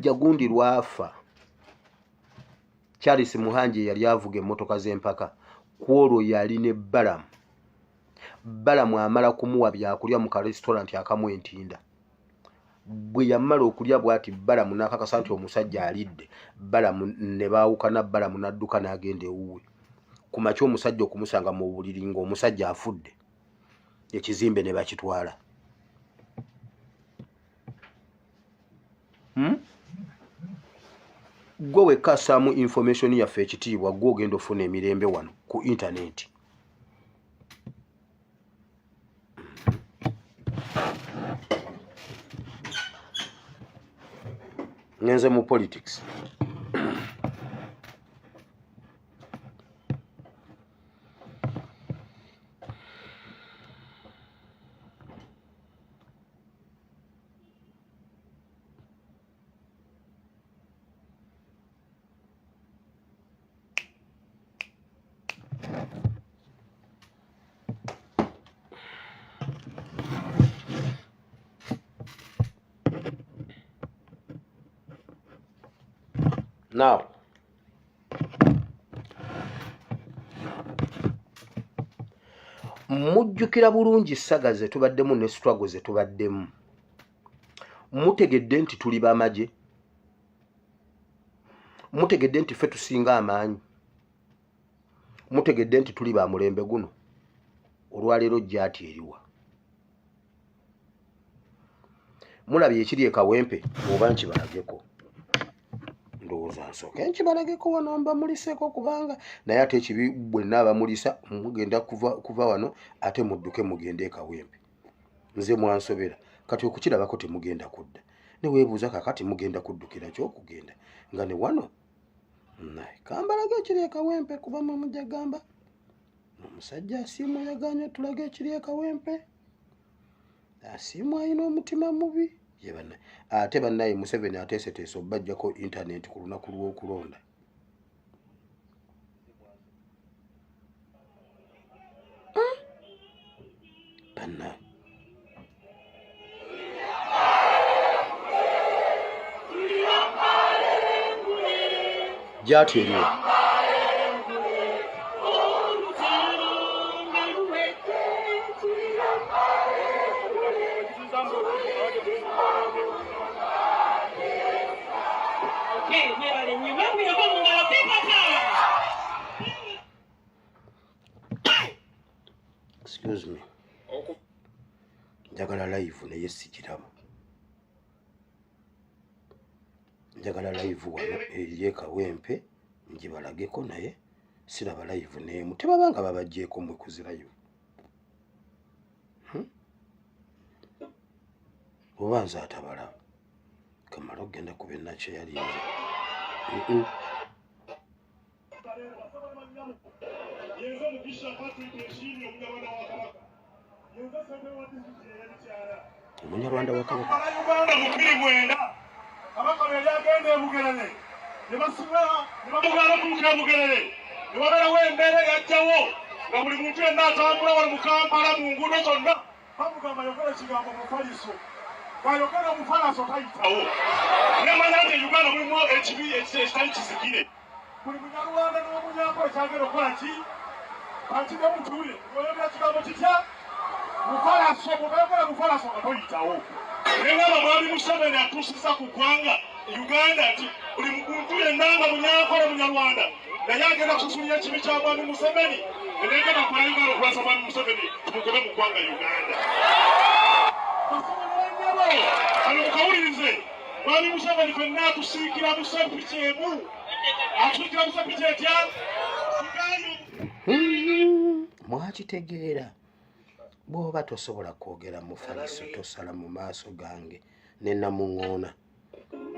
olujja gundi lwafa Charles Muhanje yali avuga emmotoka z'empaka kwolwo yali ne Balamu amala kumuwa byakulya mu ka restaurant akamu entinda bwe yamala okulya bwati Balamu n'akakasa nti omusajja alidde Balamu ne baawukana Balamu n'adduka n'agenda ewuwe ku makya omusajja okumusanga mu buliri ng'omusajja afudde ekizimbe ne bakitwala gwe wekka assaamu information yaffe ekitiibwa gwe ogenda ofuna emirembe wano ku internet ngenze mu politics now mujjukira bulungi saga ze tubaddemu ne struggle ze tubaddemu mutegedde nti tuli bamaje mutegedde nti ffe tusinga amaanyi mutegedde nti tuli ba mulembe guno olwaleero jjaati eriwa mulabye ekiri ekawempe oba nkibalageko ndowooza nsooka nkibalageko wano mba muliseko kubanga naye ate ekibi bwe naaba mulisa mugenda kuva wano ate mudduke mugende ekawempe nze mwansobera kati okukirabako temugenda kudda ne weebuuza kakati mugenda kuddukira kyokugenda nga ne wano naye kambalage ekiri ekawempe kuba mujja gamba omusajja asiimu yaganya tulage ekiri ekawempe asiimu alina omutima mubi yebana ate bannaye Museveni ateeseteese obbajjako internet ku lunaku lw'okulonda bannaye jjaati eriwa excuse me njagala live naye sikiraba njagala live wano eri ekawempe ngibalageko naye siraba live n'emu tebabanga babajjeeko mwe kuzirayo oba nze atabalaba kamala ogenda kuba ennakyo yalinze Omunyarwanda wa Kabaka Kabaka yali agenda e Bugerere ne basibira ne bamugala okutuuka e Bugerere ne wabeerawo embeera yajjawo nga buli muntu yenna atambula wali mu Kampala mu nguudo zonna bamugamba yogera ekigambo mufaliso bw'ayogera omufalaso tayitawo nemanya nti Uganda mulimu ekibi ekitali kisikire buli munyarwanda n'omunyako ekyagenda okukola ki akide mutuule oyogera kigambo kitya mufalaso bw'oyogera mufalaso nga toyitawo Nenga mwami Museveni atuusiza ku ggwanga Uganda nti buli muntu yenna nga munyakole munyarwanda naye agenda kususulira ekibi kya mwami Museveni negenda kola Uganda okulwasa mwami Museveni tumugobe mu ggwanga Uganda. Kano mukawulirize mwami Museveni fenna atusiikira musepiki emu atusiikira musepiki etya mwakitegeera bw'oba tosobola kwogera mu faliso tosala mu maaso gange ne namuŋŋoona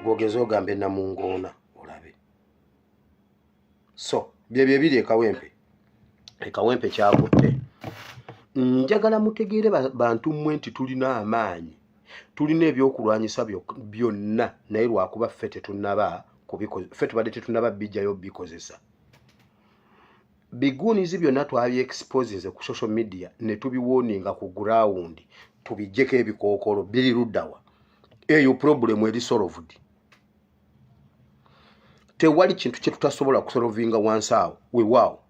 bw'ogeza ogambe namuŋŋoona olabe so byebyo ebiri ekawempe kyakutte njagala mutegeere bantu mmwe nti tulina amaanyi tulina ebyokulwanyisa byonna naye lwakuba ffe tubadde tetunnaba bijjayo bikozesa biguunizi byonna twabyeexposinze ku social media ne tubiwooninga ku ground tubijjeko ebikookolo biri luddawa eyo problem eri solved tewali kintu kye tutasobola kusolvinga wansi awo weewaawo.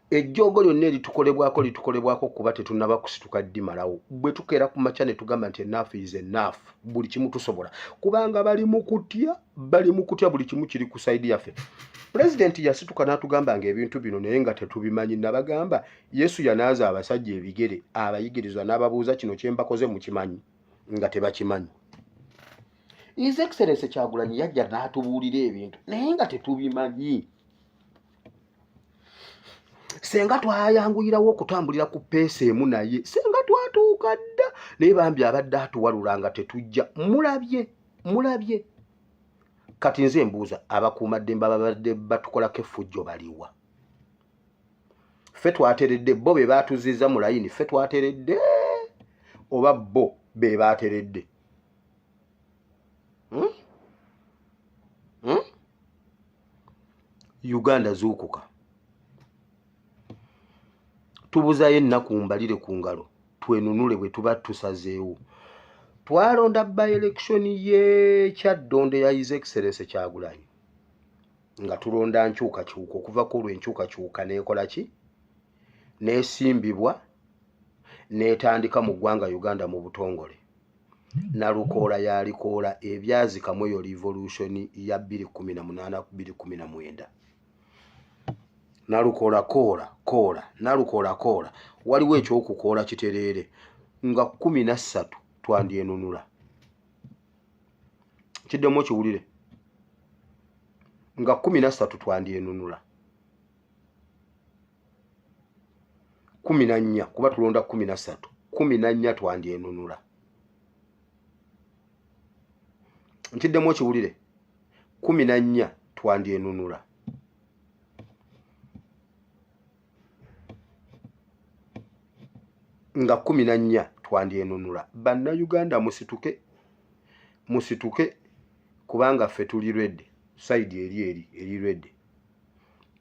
Ejjoogo lyonna litukolebwako kuba tetunnaba kusituka ddimalawo. Bwe tukeera ku makya ne tugamba nti enough is enough, buli kimu tusobola, kubanga bali mu kutya buli kimu kiri ku sayidi yaffe. Pulezidenti yasituka n'atugamba ng'ebintu bino naye nga tetubimanyi. Nabagamba Yesu yanaaza abasajja ebigere, abayigirizwa n'ababuuza kino kye mbakoze mukimanyi, nga tebakimanyi. His Excellency Kyagulanyi yajja n'atubuulira ebintu naye nga tetubimanyi. Senga twayanguyirawo okutambulira ku peesa emu naye, senga twatuuka dda naye bambi abadde atuwalula nga tetujja. Mulabye kati nze mbuuza, abakuumaddembe ababadde batukolako effujjo baliwa? Ffe twateredde, bo be baatuzizza mu layini, ffe twateredde oba bo be baateredde? Uganda zuukuka. Tubuzayo ennaku mbalire ku ngalo twenunule bwe tuba tusazeewo. Twalonda by election ye Kyaddondo ya His Excellency Kyagulanyi nga tulonda nkyukakyuka. Okuva ku olwo enkyukakyuka n'ekola ki? N'esimbibwa n'etandika mu ggwanga Uganda mu butongole. Nalukoola yalikoola ebyazikamu eyo revolution ya 2018-2019. Nalukoola waliwo ekyokukoola kitereere nga 13 twandyenunula. Kiddemu kiwulire nga 13 twandyenunula. 14 kuba tulonda 13, 14 twandyenunula. Nkiddemu kiwulire 14 twandyenunula. Nga 14 twandyenunula. Bannayuganda musituke kubanga ffe tuli ready, side eri ready.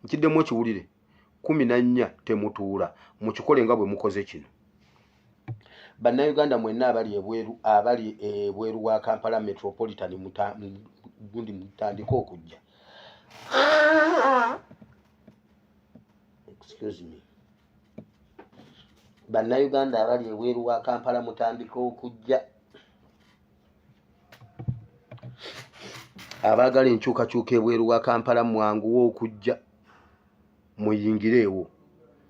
Nkiddemu kiwulire 14 temutuula, mukikole nga bwe mukoze kino. Bannayuganda mwenna abali ebweru wa Kampala Metropolitan gundi mutandika okujja. Excuse me. Bannayuganda abali ebweru wa Kampala mutandika okujja. Abaagala enkyukakyuka ebweru wa Kampala mwanguwa okujja, muyingireewo,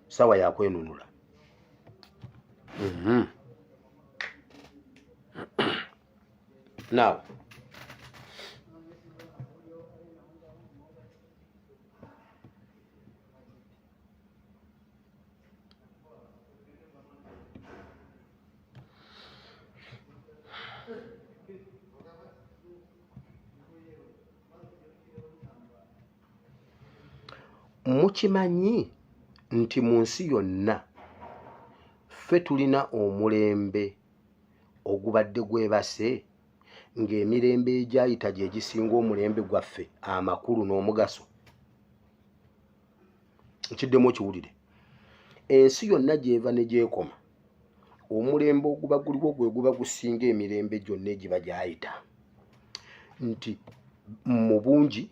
sawa ya kwenunula. Now, mukimanyi nti mu nsi yonna ffe tulina omulembe ogubadde gwebase ng'emirembe egyayita gye gisinga omulembe gwaffe amakulu n'omugaso. Kiddemu kiwulire, ensi yonna gyeva ne gyekoma, omulembe oguba guliwo gwe guba gusinga emirembe gyonna egiba gyayita. Nti mu bungi,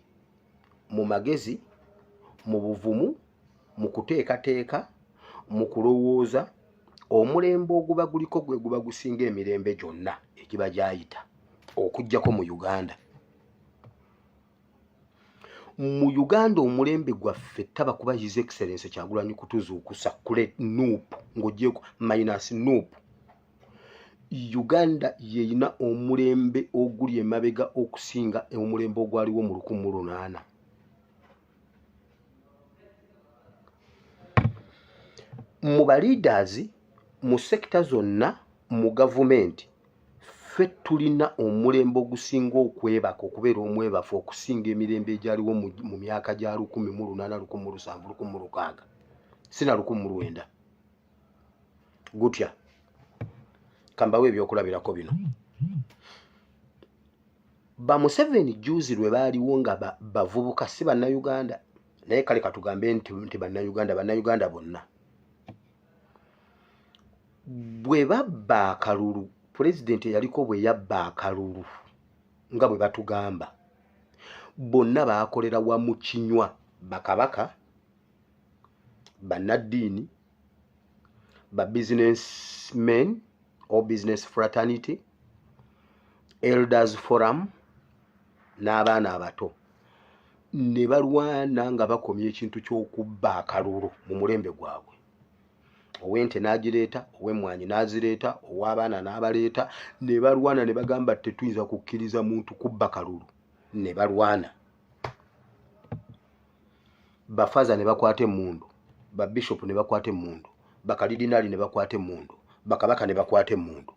mu magezi, mu buvumu, mu kuteekateeka, mu kulowooza, omulembe oguba guliko gwe guba gusinga emirembe gyonna egiba gyayita, okuggyako mu Uganda. Mu Uganda omulembe gwaffe taba kuba His Excellency Kyagulanyi kutuzuukusa kule nuupu ng'ogyeko minus nuupu. Uganda yeyina omulembe oguli emabega okusinga omulembe ogwaliwo mu 1800. Mu baleaders mu sekita zonna mu gavumenti ffe tulina omulembe ogusinga okwebaka okubeera omwebafu okusinga emirembe egyaliwo mu myaka gya 1800, 1700, 1600, sina 1900. Gutya kambawo ebyokulabirako bino. Ba Museveni juzi lwe baaliwo nga bavubuka si bannayuganda, naye kale katugambe nti bannayuganda bonna. Bwe babba akalulu, pulezidenti yaliko bwe yabba akalulu nga bwe batugamba bonna baakolera wamu kinywa, bakabaka, bannaddiini, ba businessmen or business fraternity, elders forum n'abaana abato ne balwana nga bakomya ekintu ky'okubba akalulu mu mulembe gwabwe. Ow'ente n'agireeta, ow'emmwanyi n'azireeta, ow'abaana n'abaleeta, ne balwana ne bagamba tetuyinza kukkiriza muntu kubba kalulu. Ne balwana. Bafaza ne bakwata emmundu, babishopu ne bakwata emmundu, bakalidinaali ne bakwata emmundu, bakabaka ne bakwata emmundu.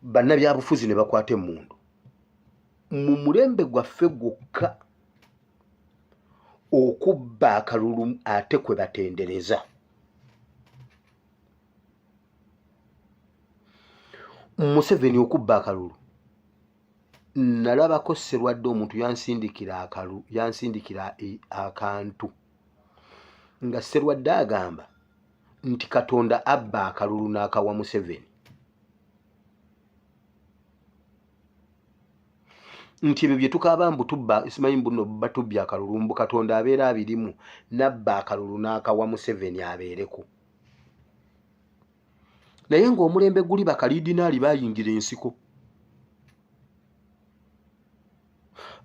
Bannabyabufuzi ne bakwata emmundu. Mu mulembe gwaffe gwokka okubba akalulu ate kwe batendereza. Museveni okubba akalulu nalabako Sserwadde omuntu yansindikira akantu nga Sserwadde agamba nti Katonda abba akalulu n'akawa Museveni, nti ebyo bye tukaaba mbu tubba simanyi mbuno batubbya akalulu mbu Katonda abeera abirimu nabba akalulu n'akawa Museveni abeereko. Naye ng'omulembe guli bakalidinaali baayingira ensiko,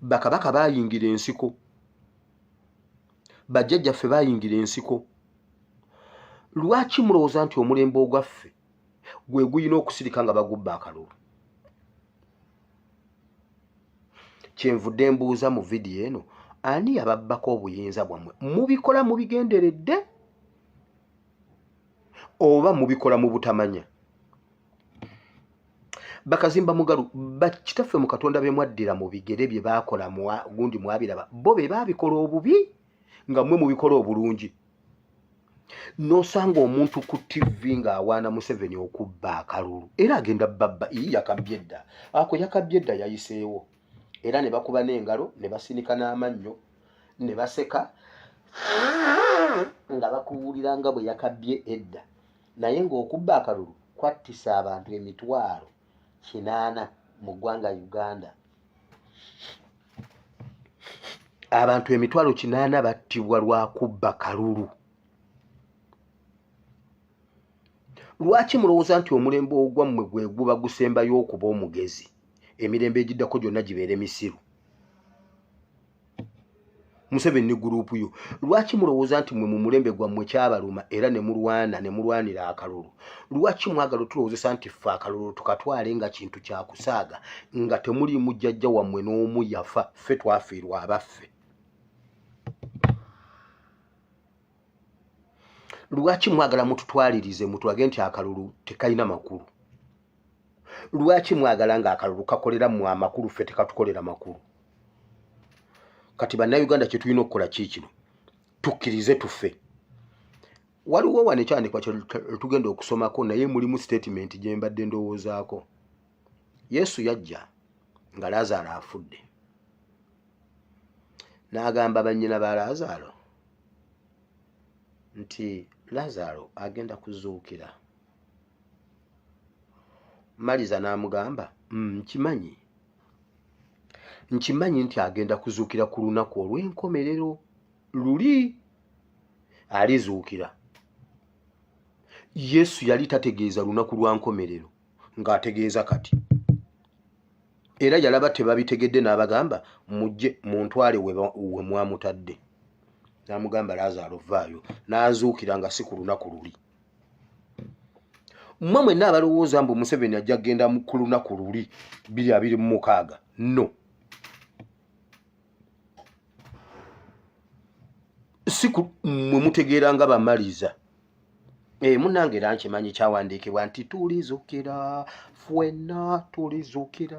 bakabaka baayingira ensiko, bajjajjaffe baayingira ensiko. Lwaki mulowooza nti omulembe ogwaffe gwe guyina okusirika nga bagubba akalulu? Kyenvudde mbuuza mu vidiyo eno, ani yababbako obuyinza bwammwe? Mubikola mubigenderedde oba mubikola mu butamanya? Bakazimba Mugalu, bakitaffe mu Katonda be mwaddira mu bigere bye baakola gundi mwabiraba, bo be baabikola obubi nga mmwe mubikola obulungi. N'osanga omuntu ku TV ng'awaana Museveni okubba akalulu era agenda babba yakabbye edda. Ako yakabbye edda yayiseewo. Era ne bakuba n'engalo ne basinika n'amannyo ne baseka nga bakubuulira nga bwe yakabbye edda. Naye ng'okubba akalulu kwattisa abantu 80,000 mu ggwanga Uganda. Abantu 80,000 battibwa lwa kubba kalulu. Lwaki mulowooza nti omulembe ogwammwe gwe guba gusembayo okuba omugezi? Emirembe egiddako gyonna gibeere misiru. Museveni ne guruupu yo. Lwaki mulowooza nti mwe mu mulembe gwammwe kyabaluma era ne mulwanira akalulu? Lwaki mwagala tulowoozesa nti ffe akalulu tukatwale nga kintu kya kusaaga nga temuli mujjajja wammwe n'omu yafa, ffe twafiirwa abaffe? Lwaki mwagala mututwalirize mutulage nti akalulu tekalina makulu? Lwaki mwagala nga akalulu kakolera mu amakulu ffe tekatukolera makulu? Kati bannayuganda kye tulina okukola kikino, tukkirize tuffe. Waliwo wano ekyandikwa kye tugenda okusomako naye mulimu statement gye mbadde ndowoozaako. Yesu yajja nga Laazaalo afudde. N'agamba bannyina ba Laazaalo nti Laazaalo agenda kuzuukira. Maliza n'amugamba nkimanyi nti agenda kuzuukira ku lunaku olw'enkomerero, luli alizuukira. Yesu yali tategeeza lunaku lwa nkomerero ng'ategeeza kati. Era yalaba tebabitegedde n'abagamba mujje muntwale we mwamutadde. N'amugamba Laazaalo vaayo, n'azuukira nga si ku lunaku luli. Mmwe mwenna abalowooza mbu Museveni ajja kgenda ku lunaku luli 2026, no. Mwe mutegeera nga bamaliza. Munnange era nkimanyi kyawandiikibwa nti tulizuukira, ffenna tulizuukira.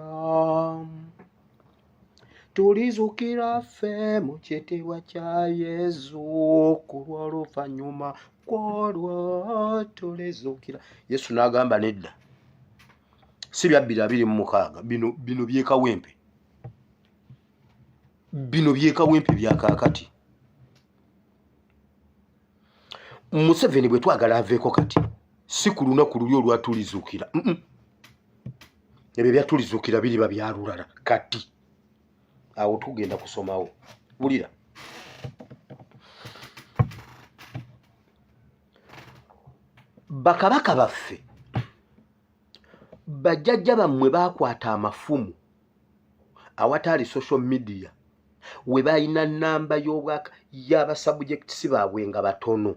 Tulizuukira ffe mu kitiibwa kya Yesu ku lw'oluvannyuma kw'olwo tulizuukira. Yesu n'agamba nedda. Si bya 2026, bino byekawempe. Bino byekawempe bya kaakati. Museveni bwe twagala aveeko kati si ku lunaku luli olwatulizuukira. ebyo byatulizukira biriba byalulala kati awo tugenda kusomawo bulira bakabaka baffe bajjajja bammwe bakwata amafumu awatali social media we bayina namba y'abasubjects baabwe nga batono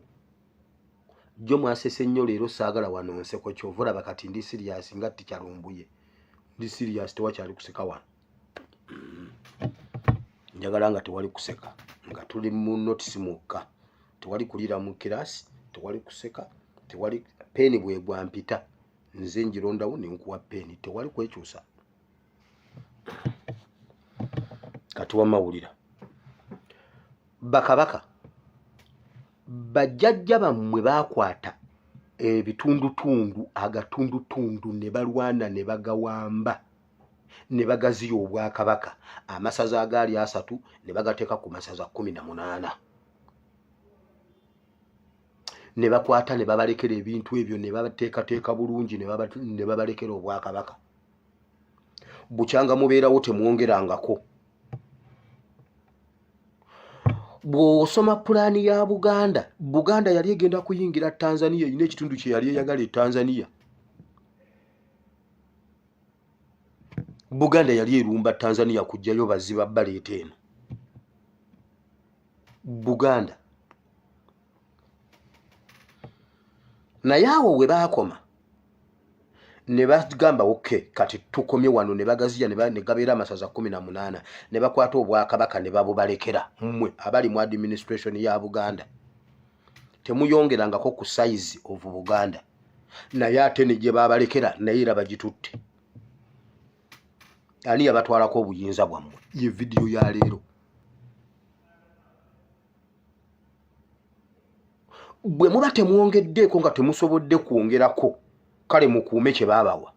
jo mwasese nnyo leero saagala wano nseko kyovula bakati ndi serious nga tikyalumbuye ndi serious tewakyali kuseka wano njagala nga tewali kuseka nga tuli mu notice mukka tewali kulira mu kirasi tewali kuseka tewali peni bwegwa mpita nze njirondawo nenkuwa peni tewali kwekyusa katuwa mawulira bakabaka bajjajja bammwe bakwata ebitundutundu agatundutundu ne balwana ne bagawamba ne bagaziya obwakabaka amasaza agaali 3 ne bagateeka ku masaza 18 ne bakwata ne babalekera ebintu ebyo ne babateekateeka bulungi ne babalekera obwakabaka bukyanga mubeerawo temwongerangako bw'osoma pulaani ya Buganda yali egenda kuyingira Tanzania ine ekitundu kye yali eyagala Tanzania Buganda yali erumba Tanzania kujjayo baziba baleeta eno Buganda naye awo we baakoma ne bagamba okay kati tukomye wano ne bagaziya ne gabeera amasaza 18 ne bakwata obwakabaka ne babubalekera mmwe abali mu administration ya Buganda temuyongerangako ku size of Buganda naye ate ne gye babalekera naye era bagitutte ani yabatwalako obuyinza bwammwe ye video ya leero bwe muba temwongeddeeko nga temusobodde kwongerako kale mukuume kye baabawa